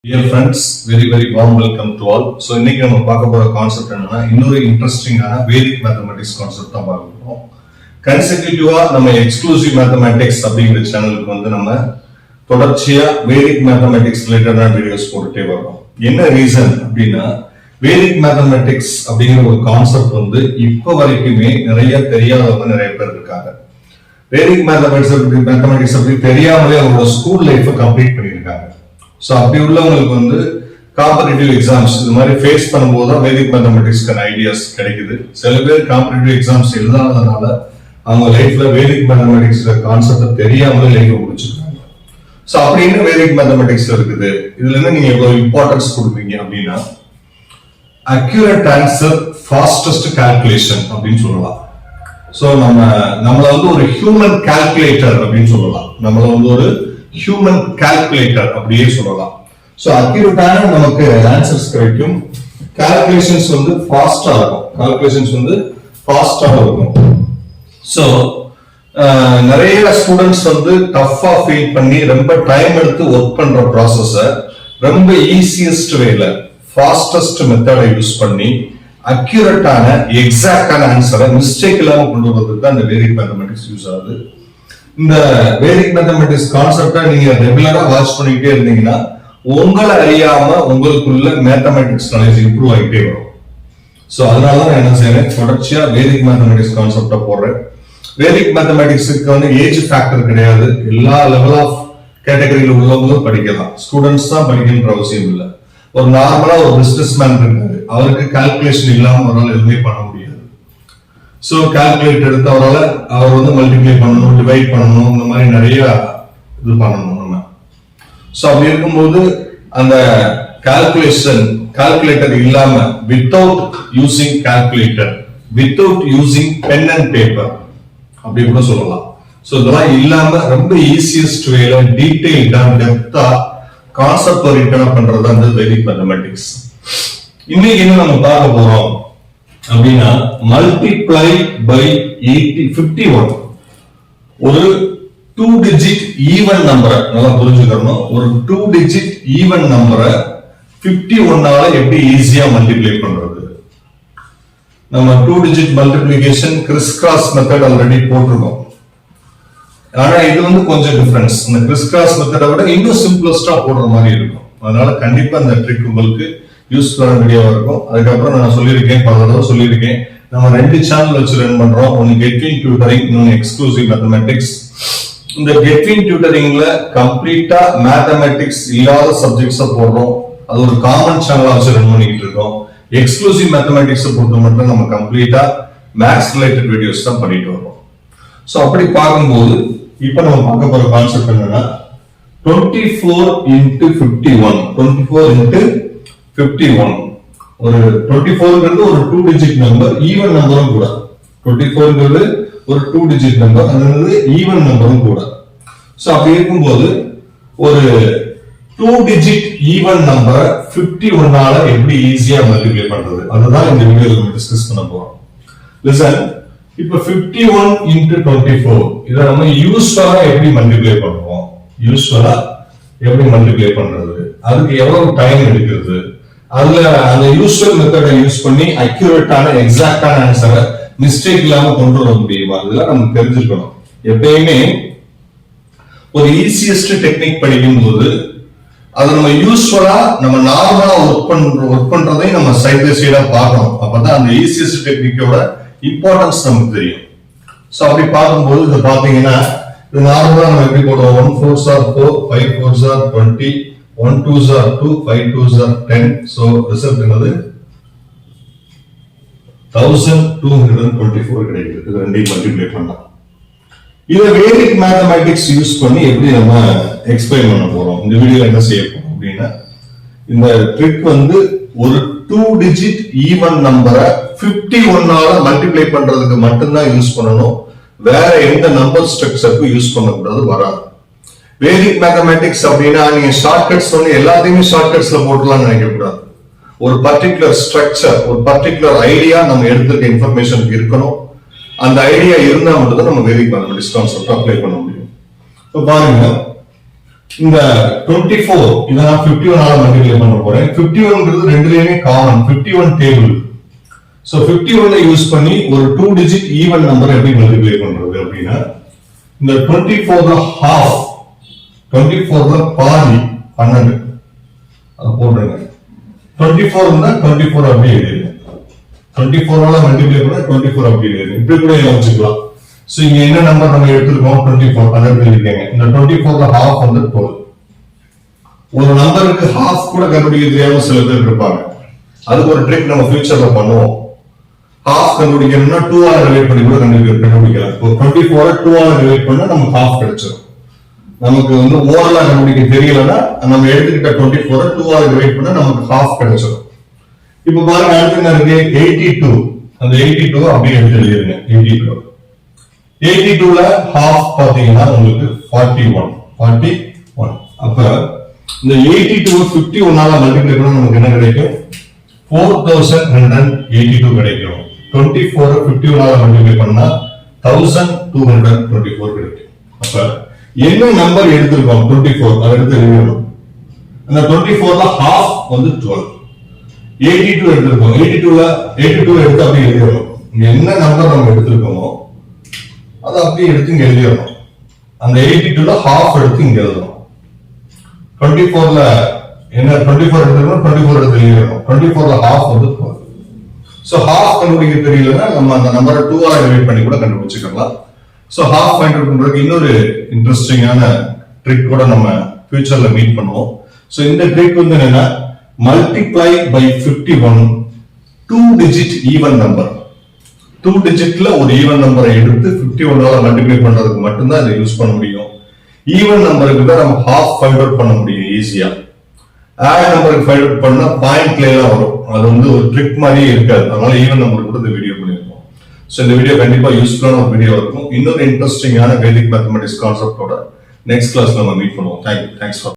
Dear friends, very warm welcome to all. So இன்னைக்கு நம்ம பார்க்க போற கான்செப்ட் என்னன்னா இன்னொரு இன்ட்ரெஸ்டிங்கான வேதிக் மேத்தமேட்டிக்ஸ் கான்செப்ட் தான் பார்க்க போறோம். கன்செக்யூட்டிவா நம்ம எக்ஸ்க்ளூசிவ் மேத்தமேட்டிக்ஸ் அப்படிங்கிற சேனலுக்கு வந்து நம்ம தொடர்ச்சியா வேதிக் மேத்தமேட்டிக்ஸ் ரிலேட்டடான வீடியோஸ் போட்டுட்டே வரோம். என்ன ரீசன் அப்படின்னா வேதிக் மேத்தமேட்டிக்ஸ் அப்படிங்கிற ஒரு கான்செப்ட் வந்து இப்ப வரைக்குமே நிறைய தெரியாதவங்க நிறைய பேர் இருக்காங்க. வேதிக் மேத்தமேட்டிக்ஸ் அப்படி தெரியாமலே அவங்களோட ஸ்கூல் லைஃப் கம்ப்ளீட் பண்ணியிருக்காங்க. சோ அப்படி உள்ளவங்களுக்கு வந்து காம்படிட்டிவ் எக்ஸாம்ஸ் இது மாதிரி ஃபேஸ் பண்ணும்போது தான் வேதிக் மேத்தமேட்டிக்ஸ்க்கான ஐடியாஸ் கிடைக்குது. சில பேர் காம்படிட்டிவ் எக்ஸாம்ஸ் எழுதாததுனால அவங்க லைஃப்ல வேதிக் மேத்தமேட்டிக்ஸ் கான்செப்ட் தெரியாமலே லைஃப் முடிச்சிருக்காங்க. சோ அப்படின்னு வேதிக் மேத்தமேட்டிக்ஸ் இருக்குது. இதுல இருந்து நீங்க எவ்வளவு இம்பார்ட்டன்ஸ் கொடுப்பீங்க அப்படின்னா அக்யூரேட் ஆன்சர் ஃபாஸ்டஸ்ட் கால்குலேஷன் அப்படின்னு சொல்லலாம். சோ நம்மள வந்து ஒரு ஹியூமன் கால்குலேட்டர் அப்படின்னு சொல்லலாம். நம்மள வந்து ஒரு ஹியூமன் கால்குலேட்டர் அப்படியே சொல்லலாம். சோ அக்யூரேட்டான நமக்கு ஆன்சர்ஸ் கிடைக்கும். கால்குலேஷன்ஸ் வந்து ஃபாஸ்டா இருக்கும். சோ நிறைய ஸ்டூடெண்ட்ஸ் வந்து டஃபா ஃபீல் பண்ணி ரொம்ப டைம் எடுத்து ஒர்க் பண்ற ப்ராசஸ ரொம்ப ஈஸியஸ்ட் வேல ஃபாஸ்டஸ்ட் மெத்தடை யூஸ் பண்ணி அக்யூரேட்டான எக்ஸாக்டான ஆன்சரை மிஸ்டேக் இல்லாம கொண்டு வரதுக்கு தான் இந்த வேதிக் மேத்தமேட்டிக்ஸ் யூஸ் ஆகுது. இந்த வேதிக் மேத்தமேட்டிக்ஸ் கான்செப்டை நீங்க ரெகுலரா வாட்ச் பண்ணிட்டே இருந்தீங்கன்னா உங்களை அறியாம உங்களுக்குள்ள மேத்தமேட்டிக்ஸ் நாலேஜ் இம்ப்ரூவ் ஆகிட்டே வரும். சோ அதனாலதான் நான் என்ன செய்யறேன், தொடர்ச்சியா வேதிக் மேத்தமேட்டிக்ஸ் கான்செப்டா போடுறேன். வேதிக் மேத்தமேட்டிக்ஸுக்கு வந்து ஏஜ் ஃபேக்டர் கிடையாது. எல்லா லெவல் ஆஃப் கேட்டகரியில உள்ளவங்களும் படிக்கலாம். ஸ்டூடெண்ட்ஸ் தான் படிக்கணுன்ற அவசியம் இல்லை. ஒரு நார்மலா ஒரு பிசினஸ் மேன் இருக்காரு, அவருக்கு கால்குலேஷன் இல்லாம அவரால் எதுவுமே பண்ண முடியாது. சோ கால்குலேட் எடுத்து அவர் வந்து மல்டிப்ளை பண்ணணும், டிவைட் பண்ணணும், இந்த மாதிரி நிறைய இது பண்ணணும் நம்ம. சோ அப்படி இருக்கும்போது அந்த கால்குலேட்டர் இல்லாம without using calculator, without using pen and paper அப்படி கூட சொல்லலாம். சோ இதெல்லாம் இல்லாம ரொம்ப ஈஸியஸ்ட் வேல டீடைல்டா டெப்தா கான்செப்ட் ஓரியன்டா பண்றது அந்த வேதிக் மேத்தமேட்டிக்ஸ். இன்னைக்கு என்ன நம்ம பார்க்க போறோம் அப்படின்னா மல்டிப்ளை பை 51 ஒரு 2 டிஜிட் ஈவன் நம்பரை நல்லா புரிஞ்சுக்கணும். ஒரு 2 டிஜிட் ஈவன் நம்பரை 51ஆல எப்படி ஈஸியா மல்டிப்ளை பண்றது. நம்ம 2 digit multiplication Chris cross method already போட்டிருக்கோம். ஆனா இது வந்து கொஞ்சம் டிஃபரன்ஸ். இந்த கிறிஸ் கிராஸ் மெத்தடை விட இன்னும் சிம்பிளஸ்டா போடுற மாதிரி இருக்கும். அதனால கண்டிப்பா இந்த ட்ரிக் உங்களுக்கு யூஸ்ஃபுல்லான வீடியோவா இருக்கும். அதுக்கப்புறம் நான் சொல்லியிருக்கேன், பல தடவை சொல்லியிருக்கேன், நம்ம 2 சேனல் வச்சு ரன் பண்றோம். ஒன்னு கெட்வின் டியூட்டரிங், இன்னொன்னு எக்ஸ்க்ளூசிவ் மேத்தமேட்டிக்ஸ். இந்த கெட்வின் டியூட்டரிங்ல கம்ப்ளீட்டா மேத்தமேட்டிக்ஸ் இல்லாத சப்ஜெக்ட்ஸ் போடுறோம். அது ஒரு காமன் சேனலா வச்சு ரன் பண்ணிட்டு இருக்கோம். எக்ஸ்க்ளூசிவ் மேத்தமேட்டிக்ஸ் பொறுத்த மட்டும் நம்ம கம்ப்ளீட்டா மேத்ஸ் ரிலேட்டட் வீடியோஸ் தான் பண்ணிட்டு வரோம். சோ அப்படி பார்க்கும்போது இப்ப நம்ம பார்க்க போற கான்செப்ட் என்னன்னா 24 into 51. 24 into 51. ஒரு 24ங்கிறது ஒரு 2 டிஜிட் நம்பர், ஈவன் நம்பரும் கூட. 24ங்கிறது ஒரு 2 டிஜிட் நம்பர், அது ஈவன் நம்பரும் கூட. சோ அப்படி இருக்கும்போது ஒரு 2 டிஜிட் ஈவன் நம்பரை 51ஆல எப்படி ஈஸியா மல்டிப்ளை பண்றது, அதுதான் இந்த வீடியோல நம்ம டிஸ்கஸ் பண்ண போறோம். லிசன், இப்ப 51 into 24 இத நம்ம யூஸ்வலா எப்படி மல்டிப்ளை பண்ணுவோம், அதுக்கு எவ்வளவு டைம் எடுக்கிறது, அதுல அந்த யூஸ்வல் மெத்தடை யூஸ் பண்ணி அக்யூரேட்டான எக்ஸாக்டான ஆன்சரை மிஸ்டேக் இல்லாம கொண்டு வர முடியுமா, அதெல்லாம் நமக்கு தெரிஞ்சிருக்கணும். எப்பயுமே ஒரு ஈஸியஸ்ட் டெக்னிக் படிக்கும் போது அது நம்ம யூஸ்வலா நம்ம நார்மலா ஒர்க் பண்றதையும் நம்ம சைட் பை சைடா பார்க்கணும். அப்பதான் அந்த ஈஸியஸ்ட் டெக்னிக்கோட இம்பார்ட்டன்ஸ் நமக்கு தெரியும். சோ அப்படி பார்க்கும்போது இது பாத்தீங்கன்னா இது நார்மலா நம்ம எப்படி போடுவோம், 1 4s are 4, 5 4s are 20, 1 2s are 2, 5 2s are 10. So result என்னது 1224 கிடைக்குது. இது ரெண்டையும் மல்டிப்ளை பண்ணலாம். இத வேதிக் மேத்தமேட்டிக்ஸ் யூஸ் பண்ணி எப்படி நம்ம எக்ஸ்பிளைன் பண்ண போறோம். இந்த வீடியோல என்ன செய்ய போறோம் அப்படின்னா இந்த ட்ரிக் வந்து ஒரு 2 டிஜிட் ஈவன் நம்பரை 51ஆல மல்டிப்ளை பண்றதுக்கு மட்டும்தான் யூஸ் பண்ணணும். வேற எந்த நம்பர் ஸ்ட்ரக்சருக்கு யூஸ் பண்ணக்கூடாது, வராது. வேதிக் மேத்தமேட்டிக்ஸ் அப்படின்னா நீங்க ஷார்ட்கட்ஸ் வந்து எல்லாத்தையுமே ஷார்ட்கட்ஸ்ல போட்டுலாம்னு நினைக்க கூடாது. ஒரு பர்டிகுலர் ஸ்ட்ரக்சர், ஒரு பர்டிகுலர் ஐடியா நம்ம எடுத்துக்க இன்ஃபர்மேஷன் இருக்கணும். அந்த ஐடியா இருந்தா மட்டும் தான் நம்ம வேதிக் மேத்தமேட்டிக்ஸ் கான்செப்ட் அப்ளை பண்ண முடியும். இப்ப பாருங்க இந்த 24 இத நான் 51 ஆல மல்டிப்ளை பண்ண போறேன். 51ங்கிறது ரெண்டுலயுமே காமன் 51 டேபிள். சோ 51 யூஸ் பண்ணி ஒரு 2 டிஜிட் ஈவன் நம்பர் எப்படி மல்டிப்ளை பண்றது அப்படின்னா இந்த 24ல ஹாஃப் 24ல பாதி 12 அது போடுறேங்க. 24 இருந்தா 24 அப்படியே எழுதுங்க. 24 ஆல மல்டிப்ளை பண்ணா 24 அப்படியே எழுதுங்க. இப்படி கூட யோசிச்சுக்கலாம். சோ இங்க என்ன நம்பர் நம்ம எடுத்துறோம் 24 அத எழுதிக்கங்க. இந்த 24ல ஹாஃப் வந்து 12. ஒரு நம்பருக்கு ஹாஃப் கூட கண்டுபிடிக்க தெரியாம சில பேர் இருப்பாங்க. அதுக்கு ஒரு ட்ரிக் நம்ம ஃபியூச்சர்ல பண்ணுவோம். ஹாஃப் கண்டுபிடிக்கணும்னா 2 ஆல டிவைட் பண்ணி கூட கண்டுபிடிக்கலாம். இப்போ 24 2 ஆல டிவைட் பண்ணா நமக்கு ஹாஃப் கிடைச்சிடும். நமக்கு வந்து ஓரலா கண்டுபிடிக்க தெரியலன்னா நம்ம எடுத்துக்கிட்ட 24 2 ஆல டிவைட் பண்ணா நமக்கு ஹாஃப் கிடைச்சிடும். இப்ப பாருங்க அடுத்து என்ன இருக்கு 82. அந்த 82 அப்படியே எடுத்து எழுதிருங்க. 82ல ஹாஃப் பாத்தீங்கன்னா உங்களுக்கு 41. அப்ப இந்த 82 51 ஆல மல்டிப்ளை பண்ணா நமக்கு என்ன கிடைக்கும் 4282 கிடைக்கும். 24 51 ஆல மல்டிப்ளை பண்ணா 1224 கிடைக்கும். அப்ப என்ன நம்பர் எடுத்திருக்கோம் 24 அதை எடுத்து எழுதணும். அந்த 24ல ஹாஃப் வந்து 12. 82 எடுத்திருக்கோம். 82 எடுத்து அப்படியே எழுதிடணும். என்ன நம்பர் நம்ம எடுத்திருக்கோமோ அதை அப்படியே எடுத்து இங்க எழுதிடணும். அந்த 82ல ஹாஃப் எடுத்து இங்க எழுதணும். 24ல என்ன 24 எடுத்துக்கணும் 24 எடுத்து எழுதிடணும். 24ல ஹாஃப் வந்து 12. சோ ஹாஃப் கண்டுபிடிக்க தெரியலன்னா நம்ம அந்த நம்பரை 2 ஆல டிவைட் பண்ணி கூட கண்டுபிடிச்சுக்கலாம். சோ ஹாஃப் ஃபைண்ட் அவுட் பண்றதுக்கு இன்னொரு இன்ட்ரெஸ்டிங்கான ட்ரிக் கூட நம்ம ஃபியூச்சர்ல மீட் பண்ணுவோம். சோ இந்த ட்ரிக் வந்து என்னன்னா multiply by 51 2 digit even number. 2 டிஜிட்ல ஒரு ஈவன் நம்பரை எடுத்து 51 ஆல மல்டிப்ளை பண்றதுக்கு மட்டும்தான் இதை யூஸ் பண்ண முடியும். ஈவன் நம்பருக்கு தான் நம்ம ஹாஃப் ஃபைண்ட் அவுட் பண்ண முடியும் ஈஸியா. ஆட் நம்பருக்கு ஃபைண்ட் அவுட் பண்ணா பாயிண்ட்ல எல்லாம் வரும். அது வந்து ஒரு ட்ரிக் மாதிரியே இருக்காது. அதனால ஈவன் நம்பருக்கு கூட இந்த வீடியோ பண்ணிருக்கோம். சோ இந்த வீடியோ கண்டிப்பா யூஸ்ஃபுல்லான ஒரு வீடியோ இருக்கும். இன்னொரு இன்ட்ரெஸ்டிங்கான வேதிக் மேத்தமெட்டிக்ஸ் கான்செப்டோட நெக்ஸ்ட் கிளாஸ்ல நம்ம மீட் பண்ணுவோம். Thanks for